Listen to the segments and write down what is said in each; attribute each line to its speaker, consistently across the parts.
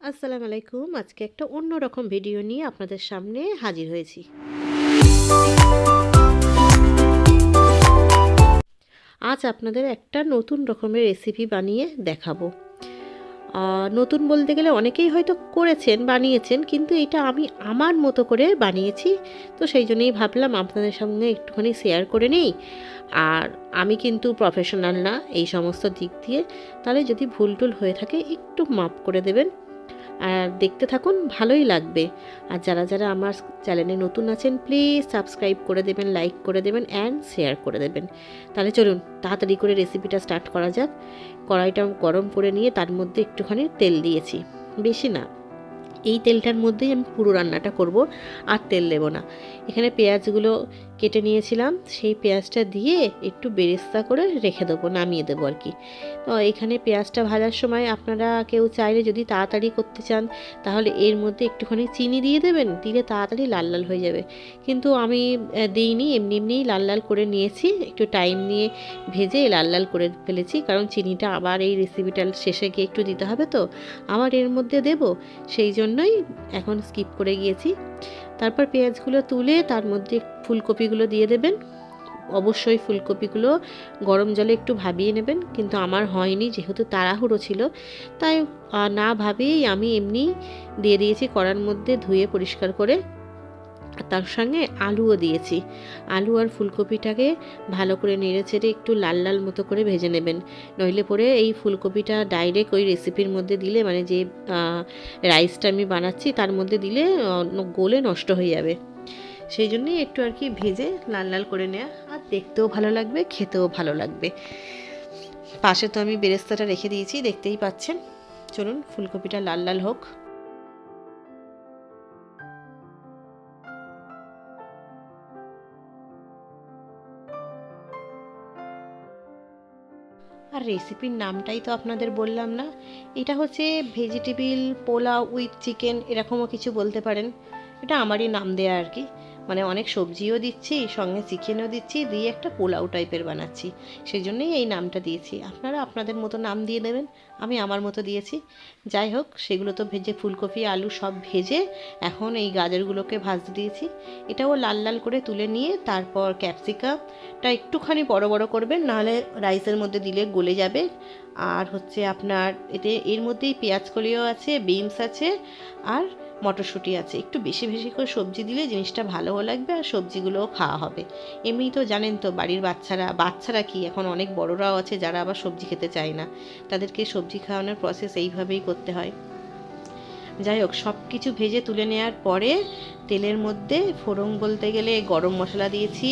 Speaker 1: আসসালামু আলাইকুম। আজকে একটা অন্যরকম ভিডিও নিয়ে আপনাদের সামনে হাজির হয়েছি। আজ আপনাদের একটা নতুন রকমের রেসিপি বানিয়ে দেখাবো। নতুন বলতে গেলে অনেকেই হয়তো করেছেন, বানিয়েছেন, কিন্তু এটা আমি আমার মতো করে বানিয়েছি। তো সেই জন্যই ভাবলাম আপনাদের সঙ্গে একটুখানি শেয়ার করে নিই। আর আমি কিন্তু প্রফেশনাল না এই সমস্ত দিক দিয়ে, তাহলে যদি ভুল টুল হয়ে থাকে একটু মাপ করে দেবেন। আর দেখতে থাকুন, ভালোই লাগবে। আর যারা যারা আমার চ্যানেলে নতুন আছেন প্লিজ সাবস্ক্রাইব করে দেবেন, লাইক করে দেবেন অ্যান্ড শেয়ার করে দেবেন। তাহলে চলুন তাড়াতাড়ি করে রেসিপিটা স্টার্ট করা যাক। কড়াইটা গরম করে নিয়ে তার মধ্যে একটুখানি তেল দিয়েছি, বেশি না। এই তেলটার মধ্যেই আমি পুরো রান্নাটা করব, আর তেল দেব না। এখানে পেঁয়াজগুলো কেটে নিয়েছিলাম, সেই পেঁয়াজটা দিয়ে একটু বেরেস্তা করে রেখে দেবো, নামিয়ে দেবো আর কি। তো এখানে পেঁয়াজটা ভাজার সময় আপনারা কেউ চাইলে যদি তাড়াতাড়ি করতে চান তাহলে এর মধ্যে একটুখানি চিনি দিয়ে দেবেন, দিলে তাড়াতাড়ি লাল লাল হয়ে যাবে। কিন্তু আমি দিইনি, এমনি এমনিই লাল লাল করে নিয়েছি, একটু টাইম নিয়ে ভেজে লাল লাল করে ফেলেছি, কারণ চিনিটা আবার এই রেসিপিটার শেষে গিয়ে একটু দিতে হবে, তো আবার এর মধ্যে দেব, সেই জন্যই এখন স্কিপ করে গিয়েছি। তারপর পেঁয়াজগুলো তুলে তার মধ্যে ফুলকপিগুলো দিয়ে দেবেন। অবশ্যই ফুলকপিগুলো গরম জলে একটু ভাবিয়ে নেবেন, কিন্তু আমার হয়নি, যেহেতু তাড়াহুড়ো ছিল, তাই না ভাবিয়েই আমি এমনি দিয়ে দিয়েছি কড়ার মধ্যে, ধুয়ে পরিষ্কার করে। তার সঙ্গে আলুও দিয়েছি। আলু আর ফুলকপিটাকে ভালো করে নেড়ে চেড়ে একটু লাল লাল মতো করে ভেজে নেবেন, নইলে পরে এই ফুলকপিটা ডাইরেক্ট ওই রেসিপির মধ্যে দিলে, মানে যে রাইসটা আমি বানাচ্ছি তার মধ্যে দিলে গলে নষ্ট হয়ে যাবে। সেই জন্যই একটু আর কি ভেজে লাল লাল করে নেওয়া, আর দেখতেও ভালো লাগবে, খেতেও ভালো লাগবে। পাশে তো আমি বেরেস্তাটা রেখে দিয়েছি, দেখতেই পাচ্ছেন। চলুন ফুলকপিটা লাল লাল হোক। আর রেসিপির নামটাই তো আপনাদের বললাম না, এটা হচ্ছে ভেজিটেবিল পোলাও উইথ চিকেন, এরকমও কিছু বলতে পারেন। এটা আমারই নাম দেয়া আর কি। মানে অনেক সবজিও দিচ্ছি, সঙ্গে চিকেনও দিচ্ছি, দিয়ে একটা পোলাও টাইপের বানাচ্ছি, সেই জন্যই এই নামটা দিয়েছি। আপনারা আপনাদের মতো নাম দিয়ে দেবেন, আমি আমার মতো দিয়েছি। যাই হোক, সেগুলো তো ভেজে, ফুলকপি আলু সব ভেজে এখন এই গাজরগুলোকে ভাজতে দিয়েছি। এটাও লাল লাল করে তুলে নিয়ে তারপর ক্যাপসিকামটা একটুখানি বড় বড় করবেন, নাহলে রাইসের মধ্যে দিলে গলে যাবে। আর হচ্ছে আপনার এর মধ্যেই পেঁয়াজ কলিও আছে, বিনস আছে, আর মটরশুঁটি আছে। একটু বেশি বেশি করে সবজি দিলে জিনিসটা ভালোও লাগবে, আর সবজিগুলোও খাওয়া হবে। এমনি তো জানেন তো, বাড়ির বাচ্চারা কি, এখন অনেক বড়রাও আছে যারা আবার সবজি খেতে চায় না, তাদেরকে সবজি খাওয়ানোর প্রসেস এইভাবেই করতে হয়। যাই হোক, সব কিছু ভেজে তুলে নেওয়ার পরে তেলের মধ্যে ফোড়ন বলতে গেলে গরম মশলা দিয়েছি,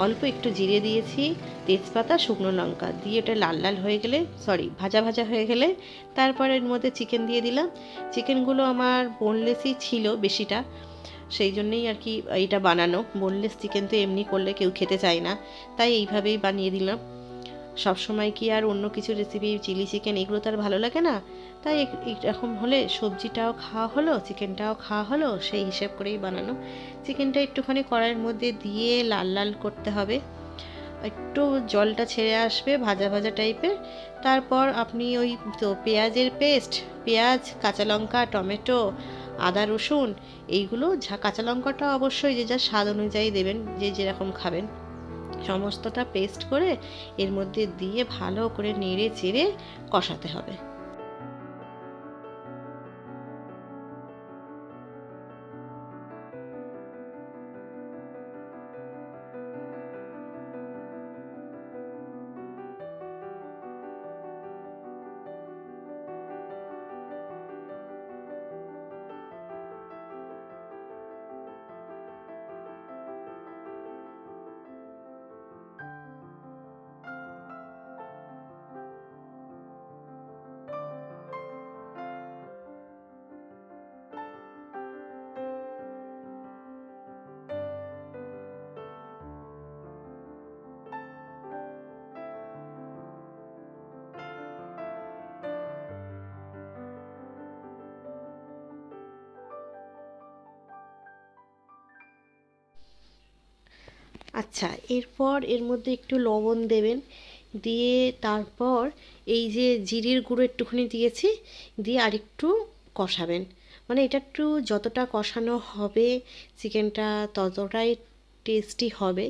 Speaker 1: অল্প একটু জিরে দিয়েছি, তেজপাতা, শুকনো লঙ্কা দিয়ে ওটা লাল লাল হয়ে গেলে, ভাজা ভাজা হয়ে গেলে তারপর এর মধ্যে চিকেন দিয়ে দিলাম। চিকেনগুলো আমার বোনলেসই ছিল বেশিটা, সেই জন্যেই আর কি এইটা বানানো। বোনলেস চিকেন তো এমনি করলে কেউ খেতে চায় না, তাই এইভাবেই বানিয়ে দিলাম। সবসময় কি আর অন্য কিছু রেসিপি, চিলি চিকেন এগুলো তো আর ভালো লাগে না, তাই এরকম হলে সবজিটাও খাওয়া হলো, চিকেনটাও খাওয়া হলো, সেই হিসেব করেই বানানো। চিকেনটা একটুখানি কড়াইয়ের মধ্যে দিয়ে লাল লাল করতে হবে, একটু জলটা ছেড়ে আসবে ভাজা ভাজা টাইপের। তারপর আপনি ওই তো পেঁয়াজের পেস্ট, পেঁয়াজ, কাঁচা লঙ্কা, টমেটো, আদা রসুন, এইগুলো কাঁচা লঙ্কাটা অবশ্যই যে যার স্বাদ অনুযায়ী দেবেন, যে যেরকম খাবেন, সমস্তটা পেস্ট করে এর মধ্যে দিয়ে ভালো করে নেড়ে চেড়ে কষাতে হবে। আচ্ছা, এরপর এর মধ্যে একটু লবণ দেবেন, দিয়ে তারপর এই যে জিরের গুঁড়ো একটুখানি দিয়েছি, দিয়ে আরেকটু কষাবেন, মানে এটা একটু যতটা কষানো হবে চিকেনটা ততটাই টেস্টি হবে,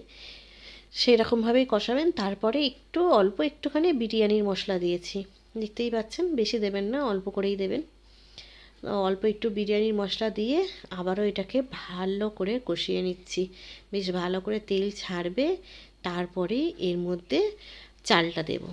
Speaker 1: সেরকমভাবেই কষাবেন। তারপরে একটু অল্প একটুখানি বিরিয়ানির মশলা দিয়েছি, দেখতেই পাচ্ছেন, বেশি দেবেন না, অল্প করেই দেবেন। অল্প একটু বিরিয়ানির মশলা দিয়ে আবারও এটাকে ভালো করে কষিয়ে নিচ্ছি, বেশ ভালো করে তেল ছাড়বে, তারপরে এর মধ্যে চালটা দেব।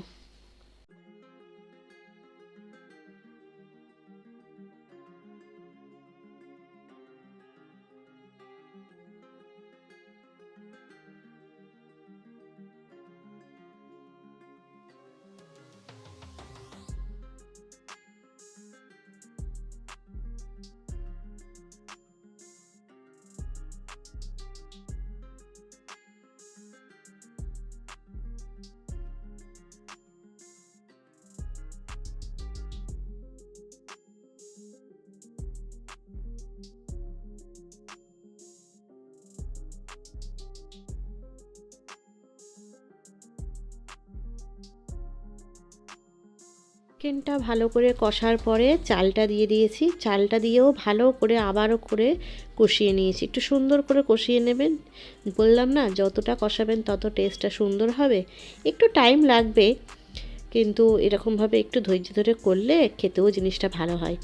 Speaker 1: চিকেনটা ভালো করে কষার পরে চালটা দিয়ে দিয়েছি, চালটা দিয়েও ভালো করে আবারও করে কষিয়ে নিয়েছি। একটু সুন্দর করে কষিয়ে নেবেন, বললাম না যতটা কষাবেন তত টেস্টটা সুন্দর হবে। একটু টাইম লাগবে, কিন্তু এরকমভাবে একটু ধৈর্য ধরে করলে খেতেও জিনিসটা ভালো হয়।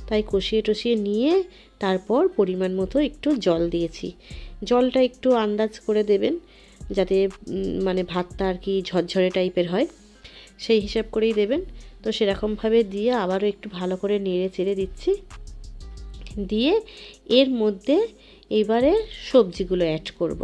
Speaker 1: তাই কষিয়ে টষিয়ে নিয়ে তারপর পরিমাণ মতো একটু জল দিয়েছি। জলটা একটু আন্দাজ করে দেবেন, যাতে মানে ভাতটা আর কি ঝরঝরে টাইপের হয়, সেই হিসাব করেই দেবেন। তো সেরকমভাবে দিয়ে আবারও একটু ভালো করে নেড়ে চেড়ে দিচ্ছি, দিয়ে এর মধ্যে এবারে সবজিগুলো অ্যাড করব।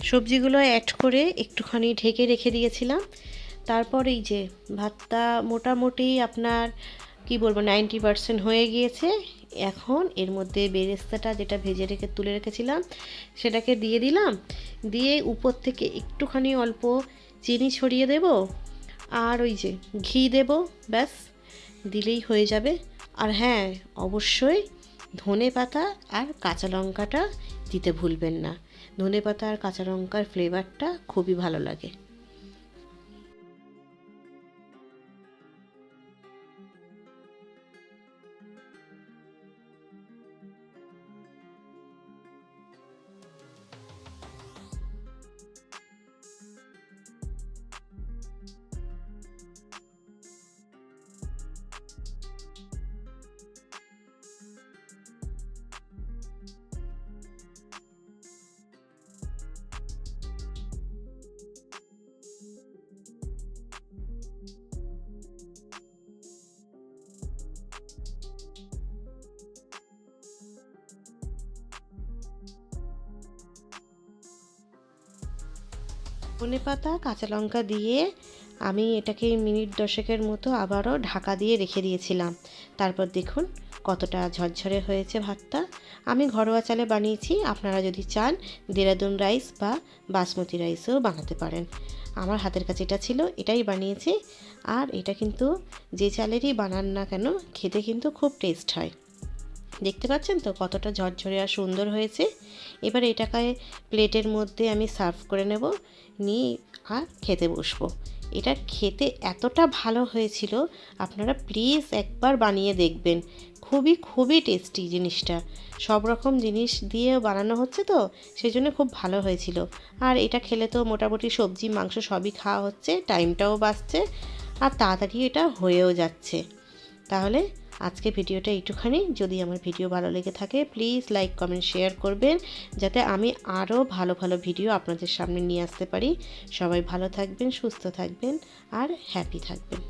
Speaker 1: সবজিগুলো অ্যাড করে একটুখানি ঢেকে রেখে দিয়েছিলাম। তারপর এই যে ভাতটা মোটামুটি আপনার কি বলবো 90% হয়ে গিয়েছে। এখন এর মধ্যে বেরেস্তাটা যেটা ভেজে রেখে তুলে রেখেছিলাম সেটাকে দিয়ে দিলাম, দিয়ে উপর থেকে একটুখানি অল্প চিনি ছড়িয়ে দেব, আর ওই যে ঘি দেব, ব্যাস দিলেই হয়ে যাবে। আর হ্যাঁ, অবশ্যই ধনে পাতা আর কাঁচা লঙ্কাটা দিতে ভুলবেন না, ধনে পাতা আর কাঁচা লঙ্কার ফ্লেভারটা খুবই ভালো লাগে। ধনেপাতা কাঁচা লঙ্কা দিয়ে আমি এটাকে মিনিট 10 মতো আবারও ঢাকা দিয়ে রেখে দিয়েছিলাম। তারপর দেখুন কতটা ঝরঝরে হয়েছে ভাতটা। আমি ঘরোয়া চালে বানিয়েছি, আপনারা যদি চান দেরাদুন রাইস বা বাসমতি রাইসেও বানাতে পারেন। আমার হাতের কাছে এটা ছিল, এটাই বানিয়েছি। আর এটা কিন্তু যে চালেরই বানান না কেন খেতে কিন্তু খুব টেস্ট হয়। দেখতে পাচ্ছেন তো কতটা ঝরঝরে আর সুন্দর হয়েছে। এবার এটাকে প্লেটের মধ্যে আমি সার্ভ করে নেব, নিয়ে আর খেতে বসবো। এটা খেতে এতটা ভালো হয়েছিল, আপনারা প্লিজ একবার বানিয়ে দেখবেন। খুবই খুবই টেস্টি জিনিসটা, সব রকম জিনিস দিয়ে বানানো হচ্ছে তো সেই জন্য খুব ভালো হয়েছিল। আর এটা খেলে তো মোটামুটি সবজি মাংস সবই খাওয়া হচ্ছে, টাইমটাও বাঁচছে আর তাড়াতাড়ি এটা হয়েও যাচ্ছে। তাহলে আজকে ভিডিওটা একটুখানি, যদি আমার ভিডিও ভালো লেগে থাকে প্লিজ লাইক কমেন্ট শেয়ার করবেন, যাতে আমি আরও ভালো ভালো ভিডিও আপনাদের সামনে নিয়ে আসতে পারি। সবাই ভালো থাকবেন, সুস্থ থাকবেন আর হ্যাপি থাকবেন।